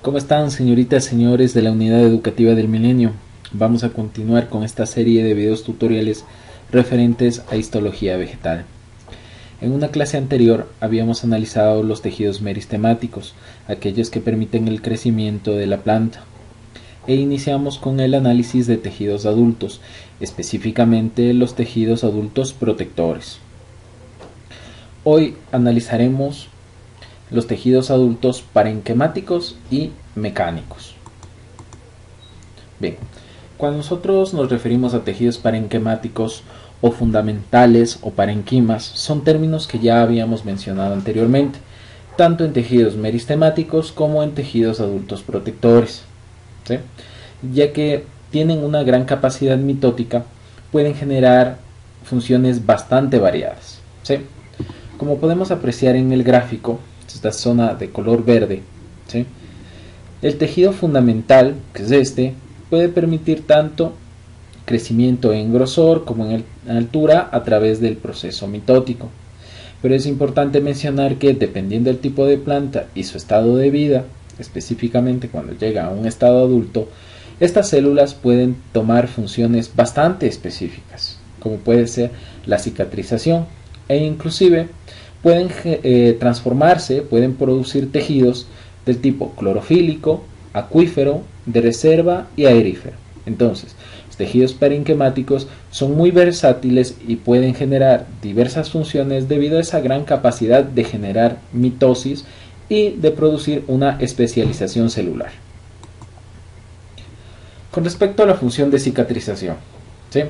¿Cómo están, señoritas y señores de la Unidad Educativa del Milenio? Vamos a continuar con esta serie de videos tutoriales referentes a histología vegetal. En una clase anterior habíamos analizado los tejidos meristemáticos, aquellos que permiten el crecimiento de la planta, e iniciamos con el análisis de tejidos adultos, específicamente los tejidos adultos protectores. Hoy analizaremos los tejidos adultos parenquemáticos y mecánicos. Bien, cuando nosotros nos referimos a tejidos parenquemáticos o fundamentales o parenquimas, son términos que ya habíamos mencionado anteriormente, tanto en tejidos meristemáticos como en tejidos adultos protectores, ¿sí? Ya que tienen una gran capacidad mitótica, pueden generar funciones bastante variadas, ¿sí? Como podemos apreciar en el gráfico, esta zona de color verde, ¿sí? El tejido fundamental, que es este, puede permitir tanto crecimiento en grosor como en altura a través del proceso mitótico. Pero es importante mencionar que dependiendo del tipo de planta y su estado de vida, específicamente cuando llega a un estado adulto, estas células pueden tomar funciones bastante específicas, como puede ser la cicatrización, e inclusive pueden transformarse, pueden producir tejidos del tipo clorofílico, acuífero, de reserva y aerífero. Entonces, los tejidos parenquemáticos son muy versátiles y pueden generar diversas funciones debido a esa gran capacidad de generar mitosis y de producir una especialización celular. Con respecto a la función de cicatrización, ¿sí?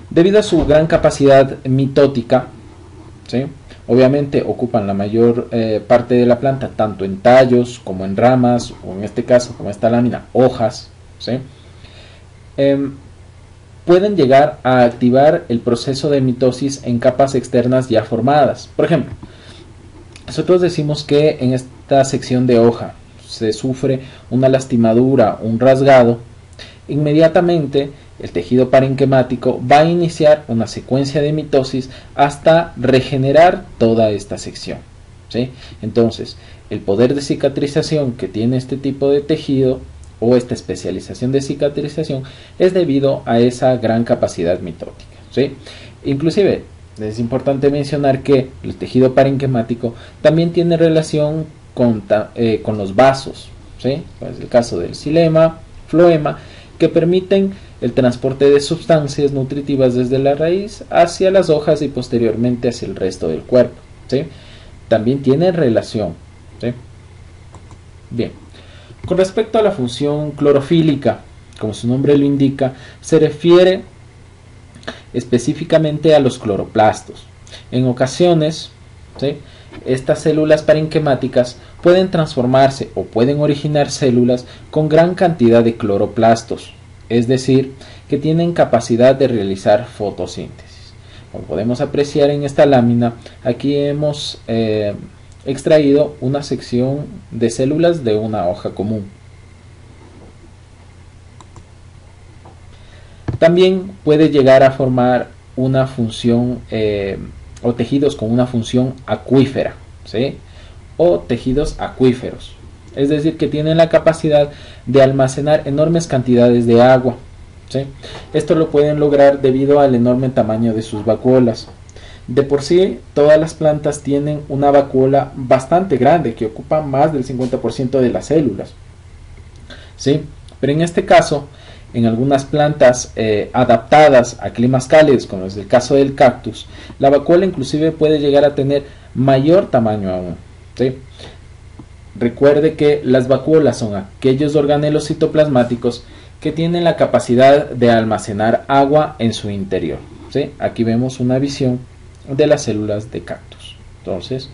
Debido a su gran capacidad mitótica, ¿sí? Obviamente ocupan la mayor parte de la planta, tanto en tallos como en ramas, o en este caso, como esta lámina, hojas, ¿sí? Pueden llegar a activar el proceso de mitosis en capas externas ya formadas. Por ejemplo, nosotros decimos que en esta sección de hoja se sufre una lastimadura, un rasgado, inmediatamente el tejido parenquemático va a iniciar una secuencia de mitosis hasta regenerar toda esta sección, ¿sí? Entonces, el poder de cicatrización que tiene este tipo de tejido o esta especialización de cicatrización es debido a esa gran capacidad mitótica, ¿sí? Inclusive, es importante mencionar que el tejido parenquemático también tiene relación con los vasos, ¿sí? Es el caso del xilema, floema, que permiten el transporte de sustancias nutritivas desde la raíz hacia las hojas y posteriormente hacia el resto del cuerpo, ¿sí? También tienen relación, ¿sí? Bien, con respecto a la función clorofílica, como su nombre lo indica, se refiere específicamente a los cloroplastos. En ocasiones, ¿sí?, estas células parenquemáticas pueden transformarse o pueden originar células con gran cantidad de cloroplastos, es decir, que tienen capacidad de realizar fotosíntesis. Como podemos apreciar en esta lámina, aquí hemos extraído una sección de células de una hoja común. También puede llegar a formar una función o tejidos con una función acuífera, ¿sí?, o tejidos acuíferos, es decir, que tienen la capacidad de almacenar enormes cantidades de agua, ¿sí? Esto lo pueden lograr debido al enorme tamaño de sus vacuolas. De por sí, todas las plantas tienen una vacuola bastante grande que ocupa más del 50% de las células, ¿sí? Pero en este caso, en algunas plantas adaptadas a climas cálidos, como es el caso del cactus, la vacuola inclusive puede llegar a tener mayor tamaño aún, ¿sí? Recuerde que las vacuolas son aquellos organelos citoplasmáticos que tienen la capacidad de almacenar agua en su interior, ¿sí? Aquí vemos una visión de las células de cactus. Entonces,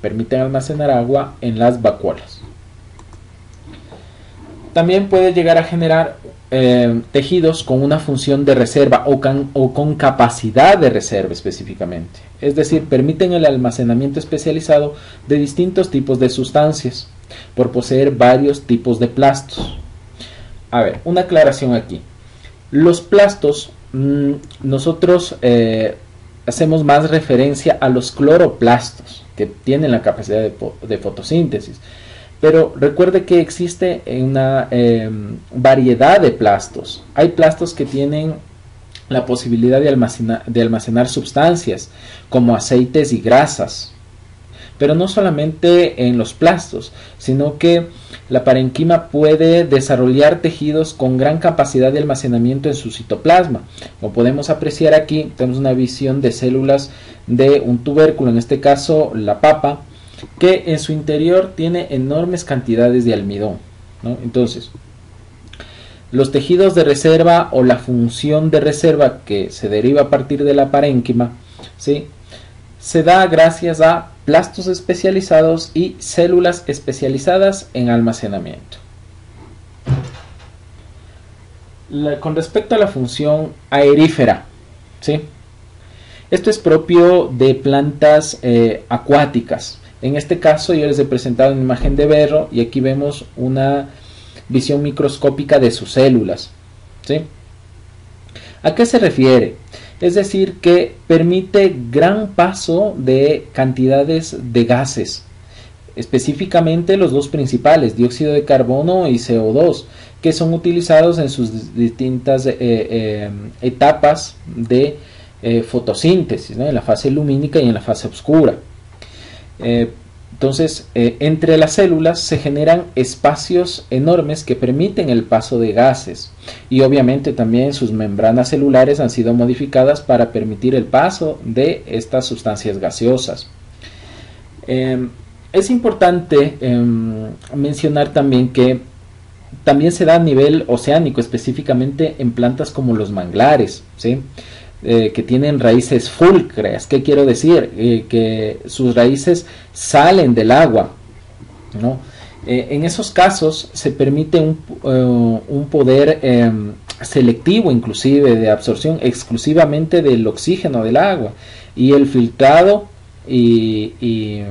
permiten almacenar agua en las vacuolas. También puede llegar a generar tejidos con una función de reserva o con capacidad de reserva específicamente. Es decir, permiten el almacenamiento especializado de distintos tipos de sustancias por poseer varios tipos de plastos. A ver, una aclaración aquí. Los plastos, nosotros hacemos más referencia a los cloroplastos, que tienen la capacidad de fotosíntesis. Pero recuerde que existe una variedad de plastos. Hay plastos que tienen la posibilidad de almacenar sustancias como aceites y grasas. Pero no solamente en los plastos, sino que la parenquima puede desarrollar tejidos con gran capacidad de almacenamiento en su citoplasma. Como podemos apreciar aquí, tenemos una visión de células de un tubérculo, en este caso la papa, que en su interior tiene enormes cantidades de almidón, ¿no? Entonces, los tejidos de reserva o la función de reserva que se deriva a partir de la parénquima, ¿sí?, se da gracias a plastos especializados y células especializadas en almacenamiento. Con respecto a la función aerífera, ¿sí?, esto es propio de plantas acuáticas. En este caso yo les he presentado una imagen de berro y aquí vemos una visión microscópica de sus células, ¿sí? ¿A qué se refiere? Es decir, que permite gran paso de cantidades de gases, específicamente los dos principales, dióxido de carbono y CO2, que son utilizados en sus distintas etapas de fotosíntesis, ¿no?, en la fase lumínica y en la fase oscura. Entonces, entre las células se generan espacios enormes que permiten el paso de gases, y obviamente también sus membranas celulares han sido modificadas para permitir el paso de estas sustancias gaseosas. Es importante mencionar también que también se da a nivel oceánico, específicamente en plantas como los manglares, ¿sí?, que tienen raíces fulcreas. ¿Qué quiero decir? Que sus raíces salen del agua, ¿no? En esos casos se permite un poder selectivo, inclusive de absorción exclusivamente del oxígeno del agua, y el filtrado y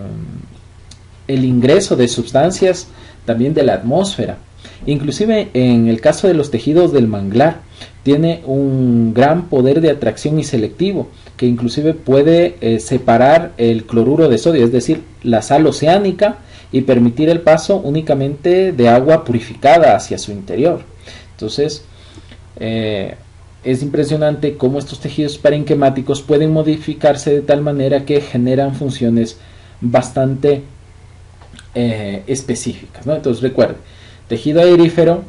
el ingreso de sustancias también de la atmósfera. Inclusive en el caso de los tejidos del manglar, tiene un gran poder de atracción y selectivo, que inclusive puede separar el cloruro de sodio, es decir, la sal oceánica, y permitir el paso únicamente de agua purificada hacia su interior. Entonces, es impresionante cómo estos tejidos parenquemáticos pueden modificarse de tal manera que generan funciones bastante específicas, ¿no? Entonces, recuerden, tejido aerífero,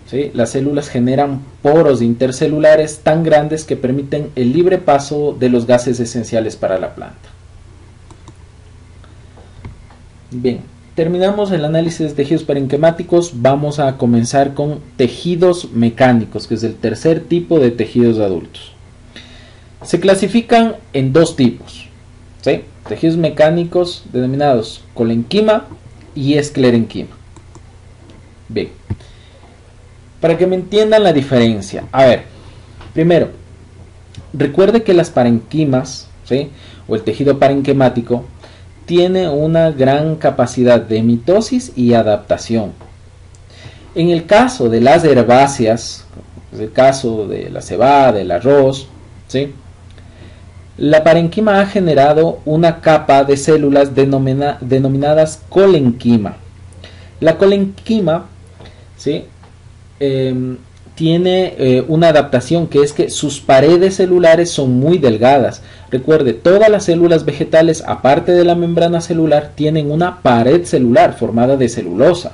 ¿sí?, las células generan poros intercelulares tan grandes que permiten el libre paso de los gases esenciales para la planta. Bien, terminamos el análisis de tejidos parenquemáticos. Vamos a comenzar con tejidos mecánicos, que es el tercer tipo de tejidos adultos. Se clasifican en dos tipos, ¿sí?, tejidos mecánicos denominados colenquima y esclerenquima. Bien, para que me entiendan la diferencia, a ver, primero, recuerde que las parenquimas, ¿sí?, o el tejido parenquemático, tiene una gran capacidad de mitosis y adaptación. En el caso de las herbáceas, es el caso de la cebada, del arroz, ¿sí?, la parenquima ha generado una capa de células denominadas colenquima. La colenquima, ¿sí?, tiene una adaptación, que es que sus paredes celulares son muy delgadas. Recuerde, todas las células vegetales, aparte de la membrana celular, tienen una pared celular formada de celulosa.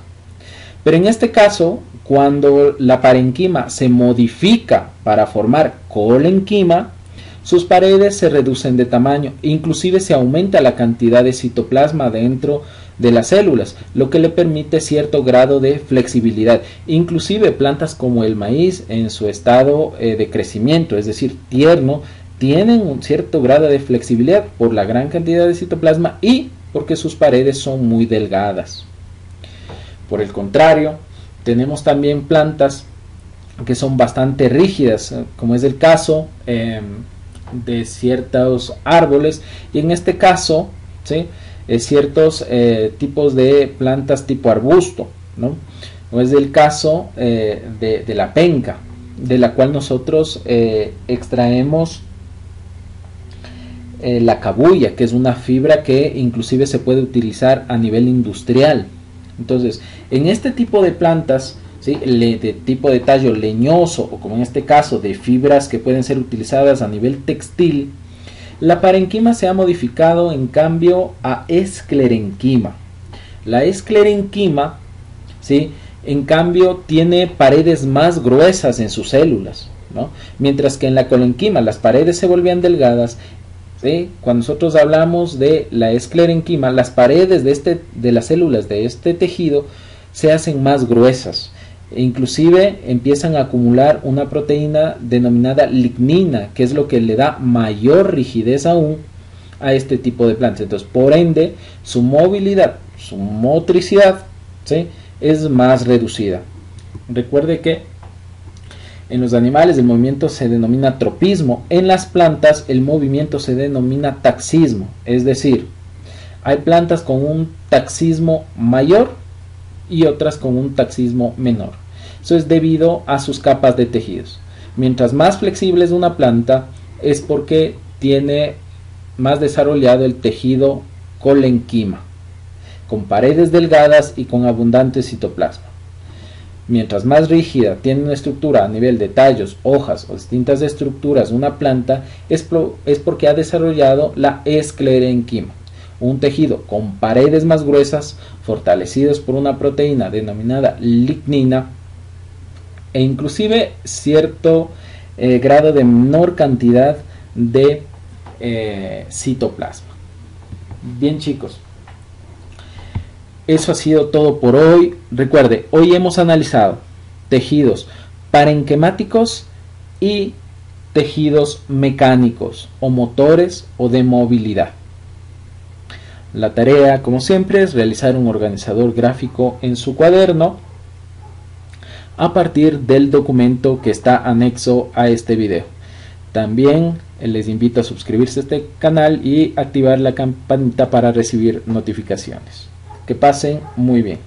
Pero en este caso, cuando la parenquima se modifica para formar colenquima, sus paredes se reducen de tamaño, inclusive se aumenta la cantidad de citoplasma dentro de las células, lo que le permite cierto grado de flexibilidad. Inclusive plantas como el maíz, en su estado de crecimiento, es decir, tierno, tienen un cierto grado de flexibilidad por la gran cantidad de citoplasma y porque sus paredes son muy delgadas. Por el contrario, tenemos también plantas que son bastante rígidas, como es el caso de ciertos árboles, y en este caso, ¿sí?, ciertos tipos de plantas tipo arbusto, ¿no? O es el caso de la penca, de la cual nosotros extraemos la cabuya, que es una fibra que inclusive se puede utilizar a nivel industrial, Entonces, en este tipo de plantas, ¿sí?, de tipo de tallo leñoso, o como en este caso de fibras que pueden ser utilizadas a nivel textil, la parenquima se ha modificado en cambio a esclerenquima. La esclerenquima, ¿sí?, en cambio tiene paredes más gruesas en sus células, ¿no? Mientras que en la colenquima las paredes se volvían delgadas. ¿Sí? Cuando nosotros hablamos de la esclerenquima, las paredes de las células de este tejido se hacen más gruesas e inclusive empiezan a acumular una proteína denominada lignina, que es lo que le da mayor rigidez aún a este tipo de plantas. Entonces, por ende, su movilidad, su motricidad, ¿sí?, es más reducida. Recuerde que en los animales el movimiento se denomina tropismo, en las plantas el movimiento se denomina taxismo, es decir, hay plantas con un taxismo mayor y otras con un taxismo menor. Eso es debido a sus capas de tejidos. Mientras más flexible es una planta es porque tiene más desarrollado el tejido colenquima, con paredes delgadas y con abundante citoplasma. Mientras más rígida tiene una estructura a nivel de tallos, hojas o distintas estructuras de una planta, es porque ha desarrollado la esclerenquima, un tejido con paredes más gruesas, fortalecidos por una proteína denominada lignina, e inclusive cierto grado de menor cantidad de citoplasma. Bien, chicos, eso ha sido todo por hoy. Recuerde, hoy hemos analizado tejidos parenquemáticos y tejidos mecánicos o motores o de movilidad. La tarea, como siempre, es realizar un organizador gráfico en su cuaderno a partir del documento que está anexo a este video. También les invito a suscribirse a este canal y activar la campanita para recibir notificaciones. Que pasen muy bien.